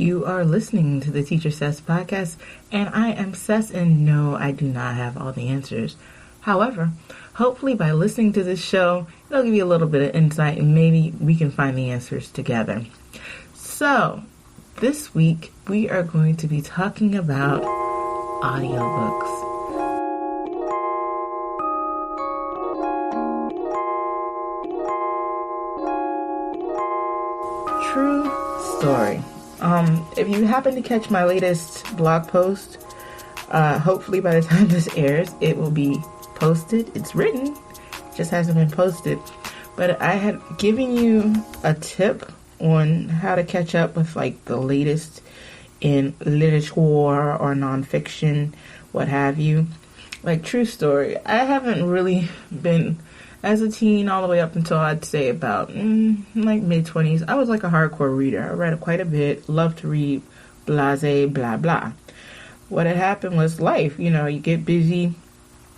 You are listening to the Teacherces podcast, and I am Cess, and no, I do not have all the answers. However, hopefully by listening to this show, it'll give you a little bit of insight, and maybe we can find the answers together. So, this week, we are going to be talking about audiobooks. True story. If you happen to catch my latest blog post, hopefully by the time this airs, it will be posted. It's written, just hasn't been posted. But I had given you a tip on how to catch up with like the latest in literature or nonfiction, what have you. Like, true story, I haven't really been, as a teen all the way up until I'd say about like mid-20s, I was like a hardcore reader. I read quite a bit, loved to read, blase, blah, blah. What had happened was life, you get busy,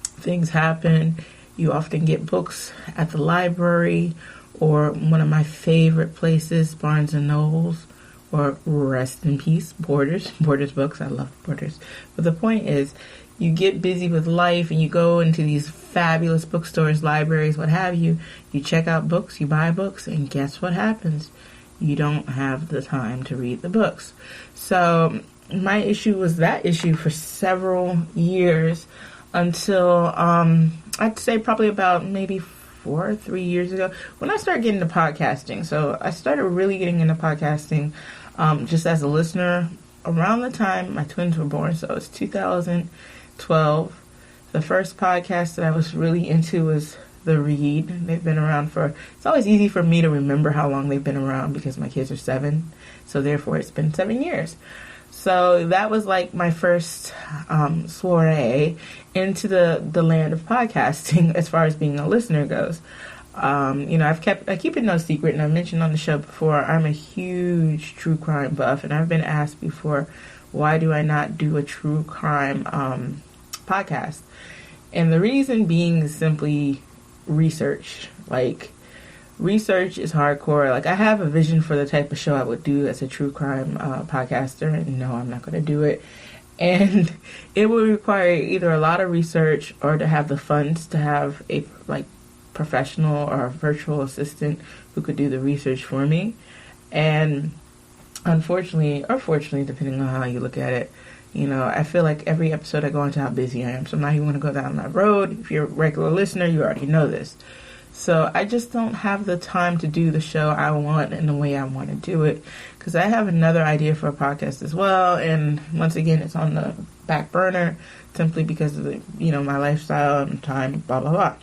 things happen, you often get books at the library or one of my favorite places, Barnes & Nobles, or rest in peace, Borders books. I love Borders. But the point is, you get busy with life and you go into these fabulous bookstores, libraries, what have you. You check out books, you buy books, and guess what happens? You don't have the time to read the books. So my issue was that issue for several years until I'd say probably about maybe 3 years ago when I started getting into podcasting. So I started really getting into podcasting just as a listener around the time my twins were born. So it's 2012. The first podcast that I was really into was The Read. They've been around it's always easy for me to remember how long they've been around because my kids are 7. So therefore it's been 7 years. So that was like my first soiree into the land of podcasting as far as being a listener goes. I keep it no secret, and I've mentioned on the show before, I'm a huge true crime buff, and I've been asked before, why do I not do a true crime podcast? And the reason being is simply research. Like, research is hardcore. Like, I have a vision for the type of show I would do as a true crime podcaster, and no, I'm not going to do it. And it would require either a lot of research or to have the funds to have a professional or a virtual assistant who could do the research for me. And unfortunately, or fortunately, depending on how you look at it, I feel like every episode I go into how busy I am. So I'm not even going to go down that road. If you're a regular listener, you already know this. So I just don't have the time to do the show I want in the way I want to do it. Because I have another idea for a podcast as well. And once again, it's on the back burner simply because of my lifestyle and time, blah, blah, blah.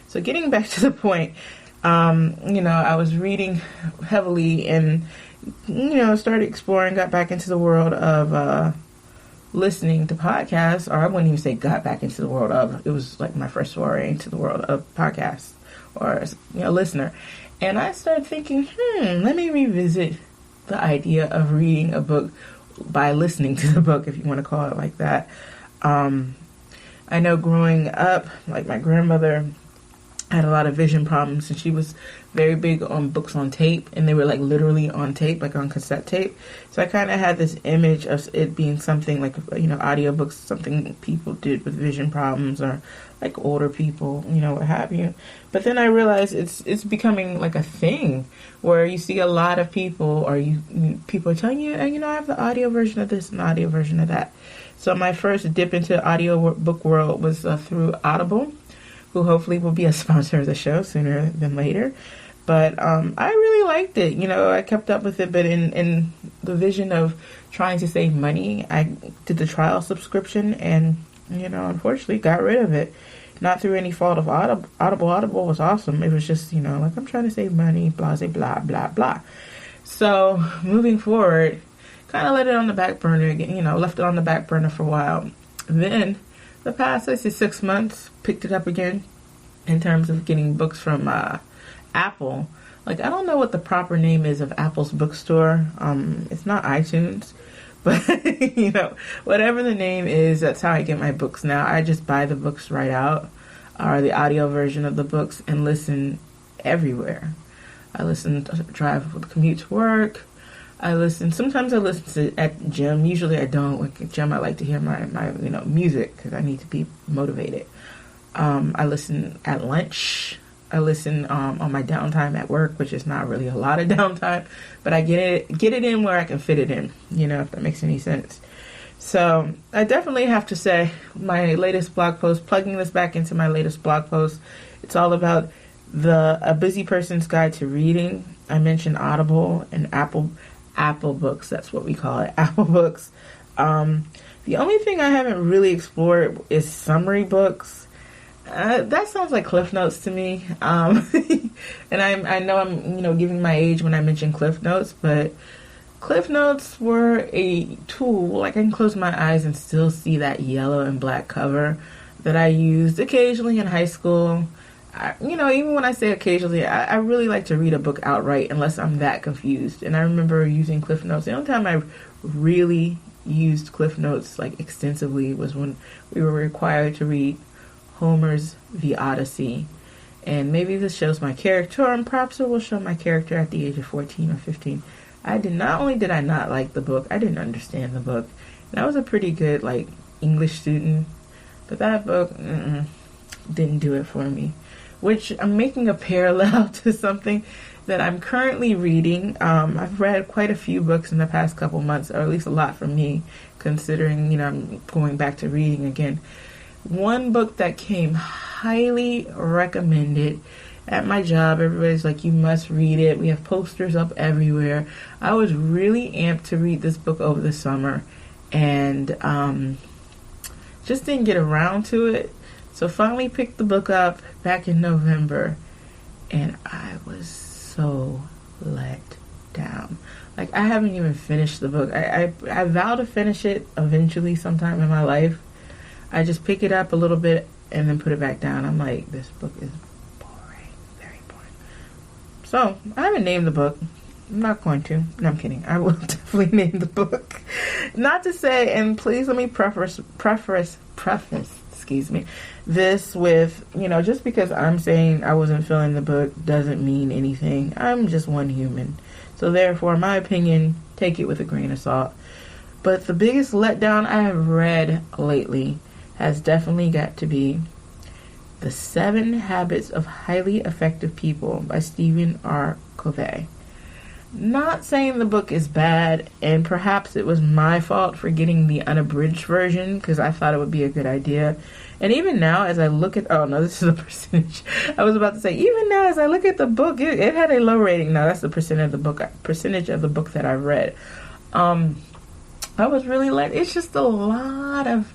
So getting back to the point, I was reading heavily and, started exploring, got back into the world of listening to podcasts, or I wouldn't even say got back into the world of, it was like my first foray into the world of podcasts or, listener. And I started thinking, let me revisit the idea of reading a book by listening to the book, if you want to call it like that. I know growing up, like my grandmother had a lot of vision problems, and she was very big on books on tape, and they were like literally on tape, like on cassette tape. So I kind of had this image of it being something like, audiobooks, something people did with vision problems or like older people, what have you. But then I realized it's becoming like a thing where you see a lot of people, or people are telling you, I have the audio version of this and the audio version of that. So my first dip into audio book world was through Audible, who hopefully will be a sponsor of the show sooner than later. But I really liked it. I kept up with it, but in the vision of trying to save money, I did the trial subscription and, unfortunately got rid of it. Not through any fault of Audible. Audible was awesome. It was just, I'm trying to save money, blah, blah, blah, blah. So moving forward, kind of let it on the back burner again, left it on the back burner for a while. Then the past, 6 months, picked it up again in terms of getting books from Apple. Like, I don't know what the proper name is of Apple's bookstore. It's not iTunes, but whatever the name is, that's how I get my books now. I just buy the books right out, or the audio version of the books, and listen everywhere. I listen to drive with commute to work, Sometimes I listen to at the gym. Usually I don't. Like at gym, I like to hear my music because I need to be motivated. I listen at lunch. I listen on my downtime at work, which is not really a lot of downtime, but I get it in where I can fit it in, if that makes any sense. So I definitely have to say my latest blog post, plugging this back into my latest blog post, it's all about a busy person's guide to reading. I mentioned Audible and Apple Books. That's what we call it, Apple Books. The only thing I haven't really explored is summary books. That sounds like Cliff Notes to me. And I know I'm, giving my age when I mention Cliff Notes, but Cliff Notes were a tool. Like I can close my eyes and still see that yellow and black cover that I used occasionally in high school. Even when I say occasionally, I really like to read a book outright unless I'm that confused. And I remember using Cliff Notes. The only time I really used Cliff Notes like extensively was when we were required to read Homer's The Odyssey. And maybe this shows my character, and perhaps it will show my character at the age of 14 or 15. Not only did I not like the book, I didn't understand the book. And I was a pretty good English student, but that book didn't do it for me. Which I'm making a parallel to something that I'm currently reading. I've read quite a few books in the past couple months, or at least a lot for me, considering, I'm going back to reading again. One book that came highly recommended at my job. Everybody's like, you must read it. We have posters up everywhere. I was really amped to read this book over the summer and just didn't get around to it. So finally picked the book up back in November, and I was so let down. I haven't even finished the book. I vow to finish it eventually sometime in my life. I just pick it up a little bit and then put it back down. I'm like, this book is boring, very boring. So I haven't named the book. I'm not going to. No, I'm kidding. I will definitely name the book. Not to say, and please let me preface, this with, just because I'm saying I wasn't feeling the book doesn't mean anything. I'm just one human. So therefore, my opinion, take it with a grain of salt. But the biggest letdown I have read lately has definitely got to be The 7 Habits of Highly Effective People by Stephen R. Covey. Not saying the book is bad, and perhaps it was my fault for getting the unabridged version because I thought it would be a good idea. And even now, as I look at... Oh, no, this is a percentage. I was about to say, even now, as I look at the book, it had a low rating. No, that's the percentage of the book that I read. I was really it's just a lot of...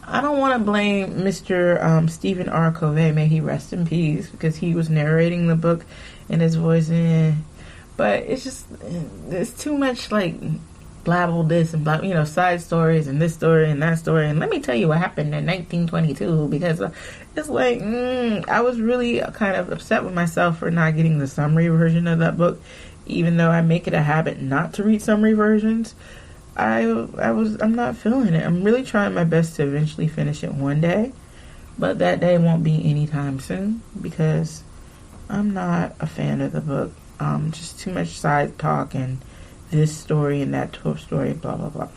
I don't want to blame Mr. Stephen R. Covey, may he rest in peace, because he was narrating the book and his voice but it's too much blabble this and blah, side stories and this story and that story. And let me tell you what happened in 1922, because it's I was really kind of upset with myself for not getting the summary version of that book, even though I make it a habit not to read summary versions. I'm not feeling it. I'm really trying my best to eventually finish it one day, but that day won't be anytime soon because I'm not a fan of the book. Just too much side talk and this story and that story, blah, blah, blah.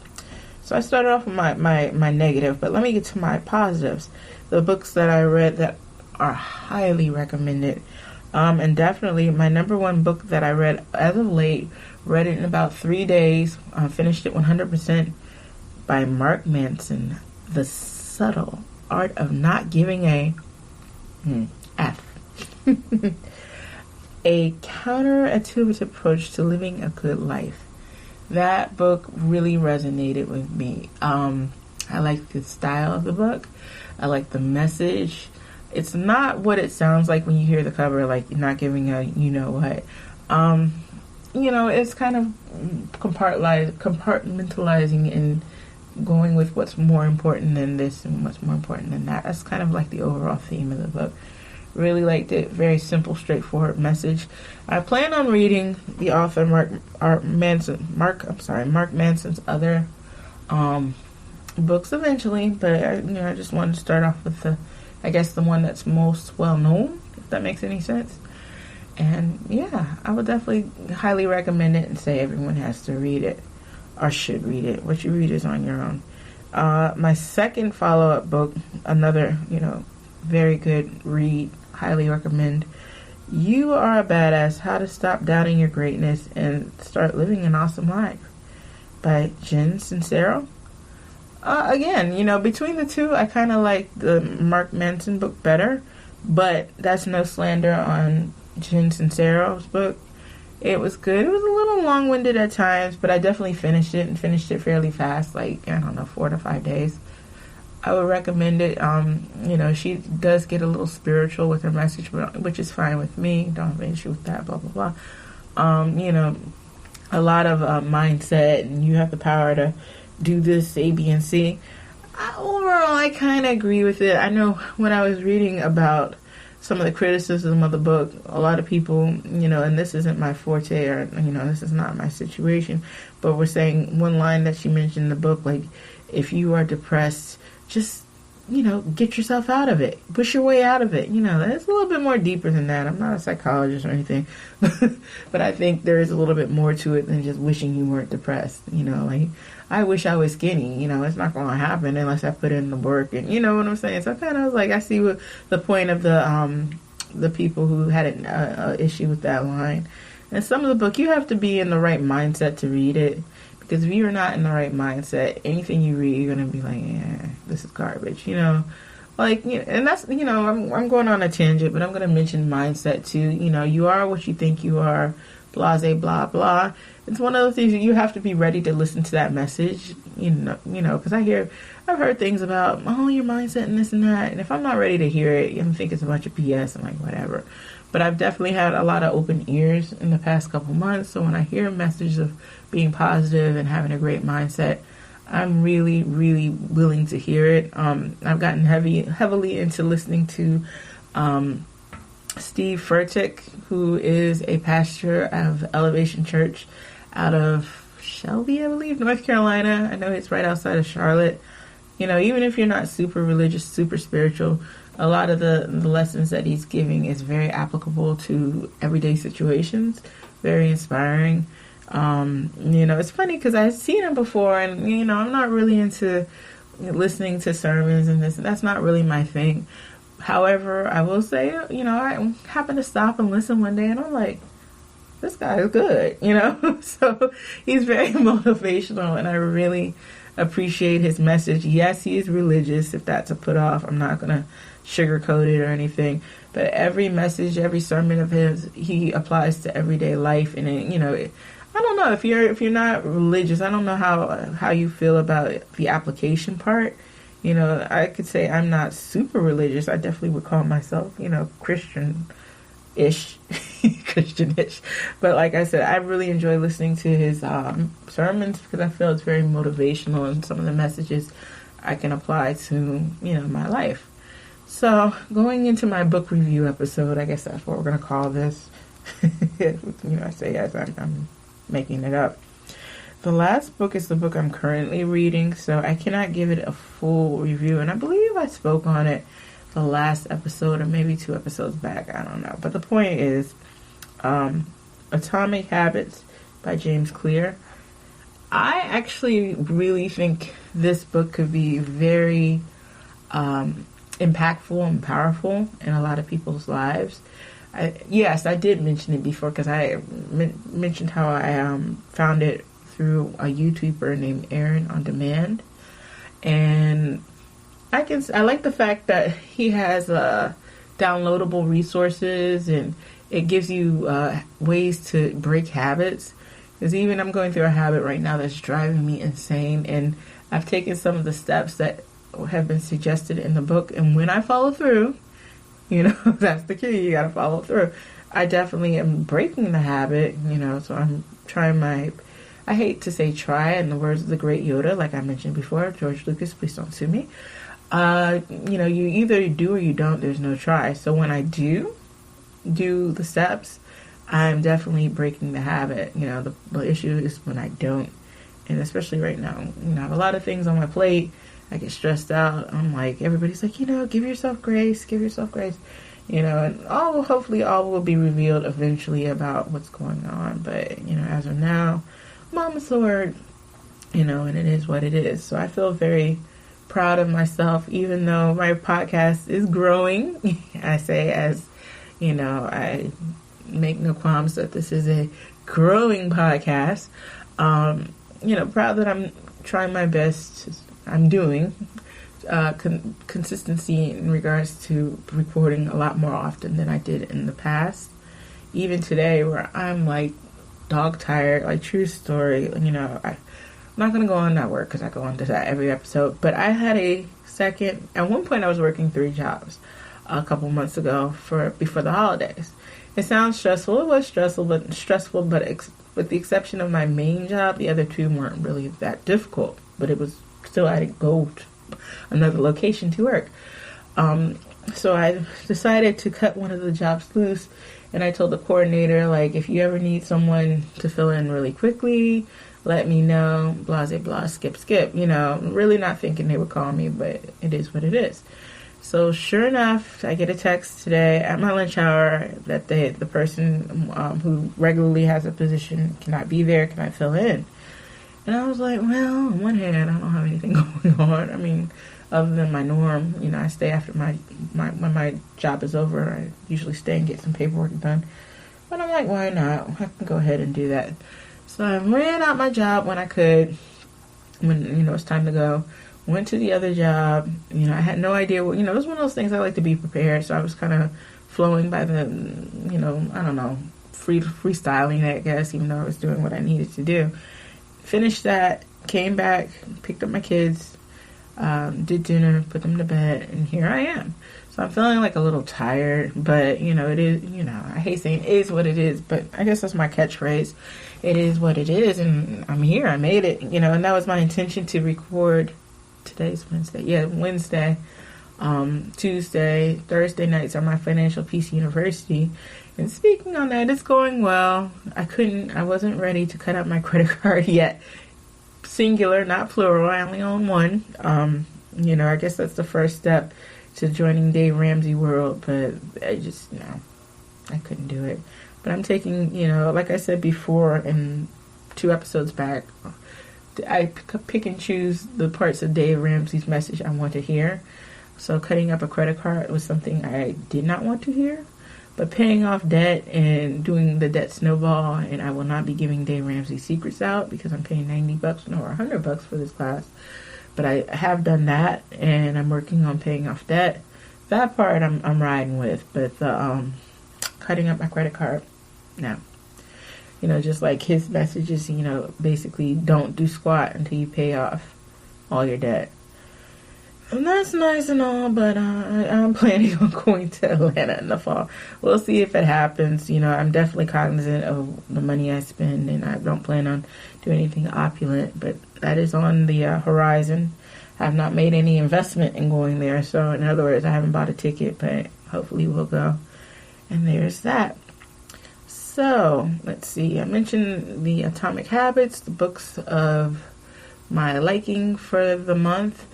So I started off with my negative, but let me get to my positives. The books that I read that are highly recommended. And definitely my number one book that I read as of late, read it in about 3 days, finished it 100%, by Mark Manson, The Subtle Art of Not Giving a F. A counterintuitive approach to living a good life. That book really resonated with me. I like the style of the book. I like the message. It's not what it sounds like when you hear the cover, like not giving a what. It's kind of compartmentalizing and going with what's more important than this and what's more important than that. That's kind of like the overall theme of the book. Really liked it. Very simple, straightforward message. I plan on reading the author Mark Manson's other books eventually, but I just wanted to start off with the one that's most well known, if that makes any sense. And yeah, I would definitely highly recommend it and say everyone has to read it or should read it. What you read is on your own. My second follow-up book, another, very good read, highly recommend. You Are a Badass, How to Stop Doubting Your Greatness and Start Living an Awesome Life by Jen Sincero. Again, between the two, I kind of like the Mark Manson book better, but that's no slander on Jen Sincero's book. It was good. It was a little long-winded at times, but I definitely finished it and finished it fairly fast, 4 to 5 days. I would recommend it. She does get a little spiritual with her message, which is fine with me. Don't have an issue with that, blah, blah, blah. A lot of mindset, and you have the power to do this, A, B, and C. Overall, I kind of agree with it. I know when I was reading about some of the criticism of the book, a lot of people, and this isn't my forte or, this is not my situation, but we're saying one line that she mentioned in the book, if you are depressed, just, get yourself out of it. Push your way out of it. It's a little bit more deeper than that. I'm not a psychologist or anything, but I think there is a little bit more to it than just wishing you weren't depressed. I wish I was skinny. It's not going to happen unless I put in the work. And you know what I'm saying? So I kind of was I see what the point of the people who had an issue with that line. And some of the book, you have to be in the right mindset to read it. Because if you're not in the right mindset, anything you read, you're going to be yeah, this is garbage, and that's, I'm going on a tangent, but I'm going to mention mindset too. You are what you think you are, blase, blah, blah. It's one of those things that you have to be ready to listen to that message, because I've heard things about, your mindset and this and that. And if I'm not ready to hear it, I think it's a bunch of BS. I'm whatever. But I've definitely had a lot of open ears in the past couple months. So when I hear messages of being positive and having a great mindset, I'm really, really willing to hear it. I've gotten heavily into listening to Steve Furtick, who is a pastor of Elevation Church out of Shelby, I believe, North Carolina. I know it's right outside of Charlotte. Even if you're not super religious, super spiritual, a lot of the lessons that he's giving is very applicable to everyday situations. Very inspiring. It's funny because I've seen him before, and I'm not really into listening to sermons and this. That's not really my thing. However, I will say, I happened to stop and listen one day, and I'm like, this guy is good, So he's very motivational, and I really appreciate his message. Yes, he is religious. If that's a put off, I'm not gonna sugarcoat it or anything. But every message, every sermon of his, he applies to everyday life, and I don't know if you're not religious. I don't know how you feel about the application part. I could say I'm not super religious. I definitely would call myself, Christian-ish. Christian-ish. But like I said, I really enjoy listening to his sermons because I feel it's very motivational, and some of the messages I can apply to, my life. So going into my book review episode, I guess that's what we're going to call this. I say as I'm making it up. The last book is the book I'm currently reading, so I cannot give it a full review, and I believe I spoke on it the last episode or maybe 2 episodes back, I don't know. But the point is Atomic Habits by James Clear. I actually really think this book could be very impactful and powerful in a lot of people's lives. Yes, I did mention it before because I mentioned how I found it through a YouTuber named Aaron on Demand, and I like the fact that he has downloadable resources, and it gives you ways to break habits. Because even I'm going through a habit right now that's driving me insane, and I've taken some of the steps that have been suggested in the book, and when I follow through, that's the key, you gotta follow through. I definitely am breaking the habit, so I'm trying I hate to say try, in the words of the great Yoda, like I mentioned before, George Lucas, please don't sue me. You either do or you don't, there's no try. So when I do the steps, I'm definitely breaking the habit. The issue is when I don't, and especially right now, I have a lot of things on my plate. I get stressed out. I'm like, everybody's like, give yourself grace, And hopefully all will be revealed eventually about what's going on. But, as of now, Mama Sword, and it is what it is. So I feel very proud of myself, even though my podcast is growing. I say as, I make no qualms that this is a growing podcast. Proud that I'm trying my best. I'm doing consistency in regards to recording a lot more often than I did in the past. Even today, where I'm like dog tired, like true story. I'm not going to go on that work because I go on to that every episode. But I had at one point I was working 3 jobs a couple months ago before the holidays. It sounds stressful. It was stressful, but with the exception of my main job, the other 2 weren't really that difficult. But it was still, I had to go to another location to work. So I decided to cut one of the jobs loose, and I told the coordinator, like, if you ever need someone to fill in really quickly, let me know, blah, blah, blah, skip, really not thinking they would call me, but it is what it is. So sure enough, I get a text today at my lunch hour that the person who regularly has a position cannot be there. Can I fill in? And I was like, well, on one hand, I don't have anything going on. I mean, other than my norm, I stay after when my job is over. I usually stay and get some paperwork done. But I'm like, why not? I can go ahead and do that. So I ran out my job when I could, when, it's time to go. Went to the other job. I had no idea what, it was one of those things I like to be prepared. So I was kind of flowing by the, I don't know, freestyling, I guess, even though I was doing what I needed to do. Finished that, came back, picked up my kids, did dinner, put them to bed, and here I am. So I'm feeling like a little tired, but, it is, I hate saying it is what it is, but I guess that's my catchphrase. It is what it is, and I'm here. I made it, and that was my intention to record. Today's Wednesday. Yeah, Wednesday. Tuesday, Thursday nights are my Financial Peace University. And speaking on that, it's going well. I wasn't ready to cut out my credit card yet. Singular, not plural. I only own one. I guess that's the first step to joining Dave Ramsey world, but I just, I couldn't do it. But I'm taking, like I said before in 2 episodes back, I pick and choose the parts of Dave Ramsey's message I want to hear. So cutting up a credit card was something I did not want to hear. But paying off debt and doing the debt snowball, and I will not be giving Dave Ramsey secrets out because I'm paying $90 or $100 for this class. But I have done that, and I'm working on paying off debt. That part I'm riding with, but the cutting up my credit card, no. Just like his messages, basically don't do squat until you pay off all your debt. And that's nice and all, but I'm planning on going to Atlanta in the fall. We'll see if it happens. I'm definitely cognizant of the money I spend, and I don't plan on doing anything opulent, but that is on the horizon. I have not made any investment in going there, so in other words, I haven't bought a ticket, but hopefully we'll go. And there's that. So, let's see. I mentioned the Atomic Habits, the books of my liking for the month.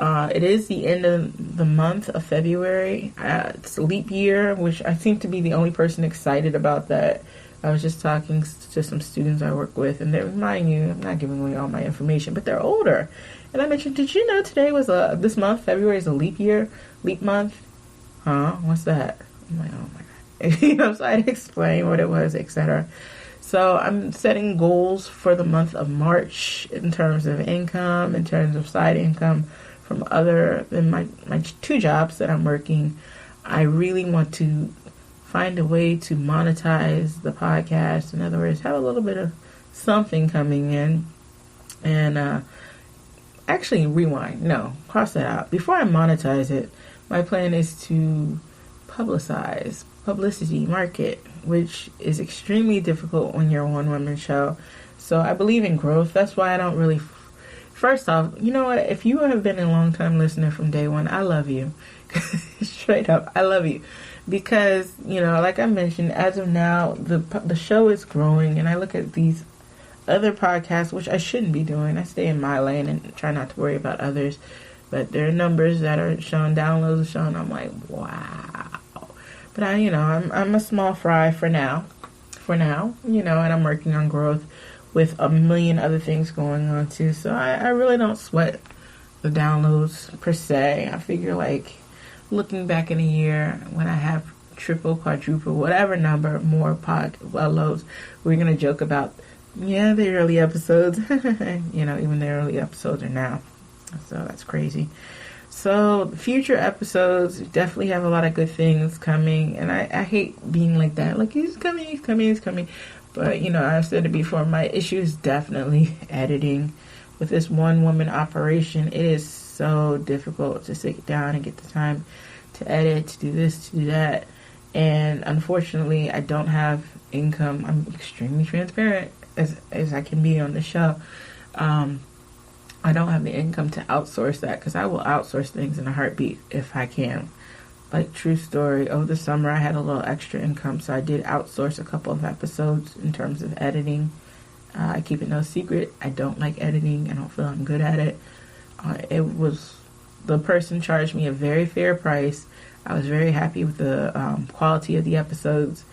It is the end of the month of February. It's a leap year, which I seem to be the only person excited about that. I was just talking to some students I work with, and mind you, I'm not giving away all my information, but they're older. And I mentioned, did you know today was this month, February, is a leap year, leap month? Huh? What's that? I'm like, oh my God. So I had to explain what it was, etc. So I'm setting goals for the month of March in terms of income, in terms of side income from other than my 2 jobs that I'm working. I really want to find a way to monetize the podcast. In other words, have a little bit of something coming in. And actually, rewind. No, cross that out. Before I monetize it, my plan is to publicity, market, which is extremely difficult when you're a one-woman show. So I believe in growth. That's why I don't really... First off, you know what? If you have been a long-time listener from day one, I love you. Straight up, I love you. Because, like I mentioned, as of now, the show is growing, and I look at these other podcasts, which I shouldn't be doing. I stay in my lane and try not to worry about others. But there are numbers that are showing, downloads are showing. I'm like, wow. But I'm a small fry for now, and I'm working on growth with a million other things going on too. So I really don't sweat the downloads per se. I figure like looking back in a year when I have triple, quadruple, whatever number more loads, we're going to joke about, the early episodes, even the early episodes are now. So that's crazy. So future episodes definitely have a lot of good things coming. And I hate being like that. Like, he's coming. But, I've said it before, my issue is definitely editing. With this one-woman operation, it is so difficult to sit down and get the time to edit, to do this, to do that. And unfortunately, I don't have income. I'm extremely transparent as I can be on the show. I don't have the income to outsource that, because I will outsource things in a heartbeat if I can. Like, true story, over the summer I had a little extra income, so I did outsource a couple of episodes in terms of editing. I keep it no secret, I don't like editing. I don't feel I'm good at it. The person charged me a very fair price. I was very happy with the quality of the episodes,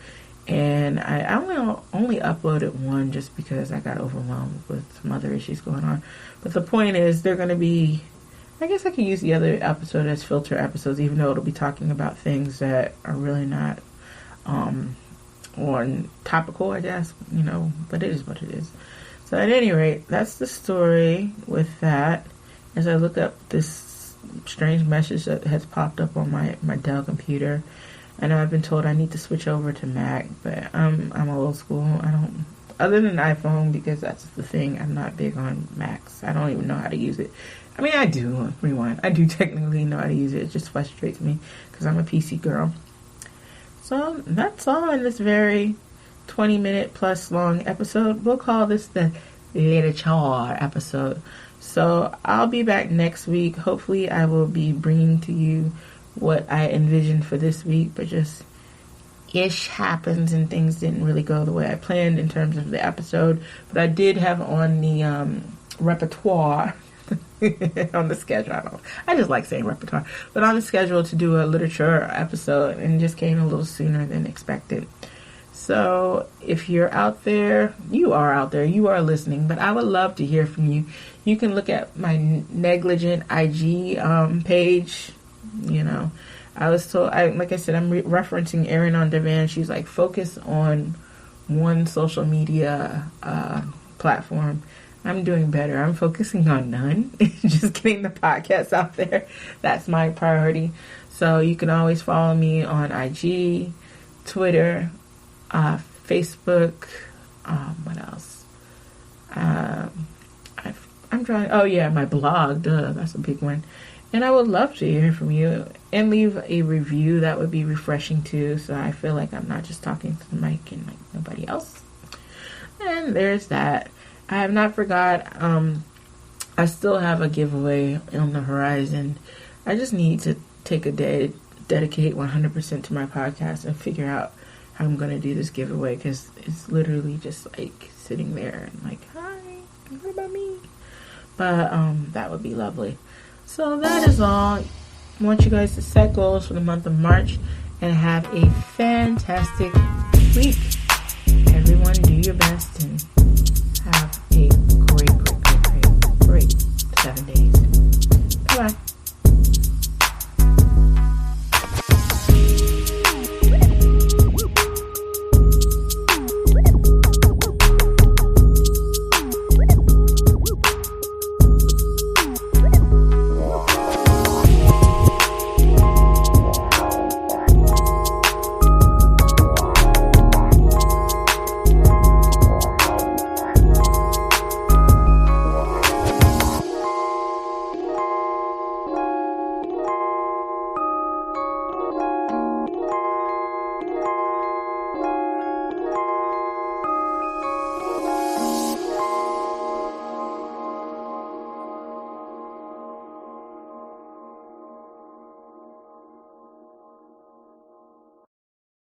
and I only uploaded one just because I got overwhelmed with some other issues going on. But the point is, they're going to be, I guess I could use the other episode as filter episodes, even though it'll be talking about things that are really not on topical, I guess, but it is what it is. So at any rate, that's the story with that. As I look up this strange message that has popped up on my Dell computer, I know I've been told I need to switch over to Mac, but I'm old school. I don't, other than iPhone, because that's the thing, I'm not big on Macs. I don't even know how to use it. I mean, I do, rewind, I do technically know how to use it. It just frustrates me because I'm a PC girl. So that's all in this very 20-minute plus long episode. We'll call this the literature episode. So I'll be back next week. Hopefully I will be bringing to you what I envisioned for this week, but just ish happens and things didn't really go the way I planned in terms of the episode. But I did have on the repertoire on the schedule. I just like saying repertoire, but on the schedule to do a literature episode, and just came a little sooner than expected. So if you're out there, you are listening, but I would love to hear from you. You can look at my negligent IG page. I was told, like I said, I'm referencing Erin on Demand. She's like, focus on one social media platform. I'm doing better. I'm focusing on none. Just getting the podcast out there. That's my priority. So you can always follow me on IG, Twitter, Facebook. What else? I'm trying. Oh yeah, my blog. Duh, that's a big one. And I would love to hear from you and leave a review. That would be refreshing too. So I feel like I'm not just talking to the mic and like nobody else. And there's that. I have not forgot. I still have a giveaway on the horizon. I just need to take a day, dedicate 100% to my podcast and figure out how I'm going to do this giveaway, because it's literally just like sitting there and like, hi, what about me? But that would be lovely. So that is all. I want you guys to set goals for the month of March and have a fantastic week. Everyone, do your best and have a great 7 days. Bye-bye.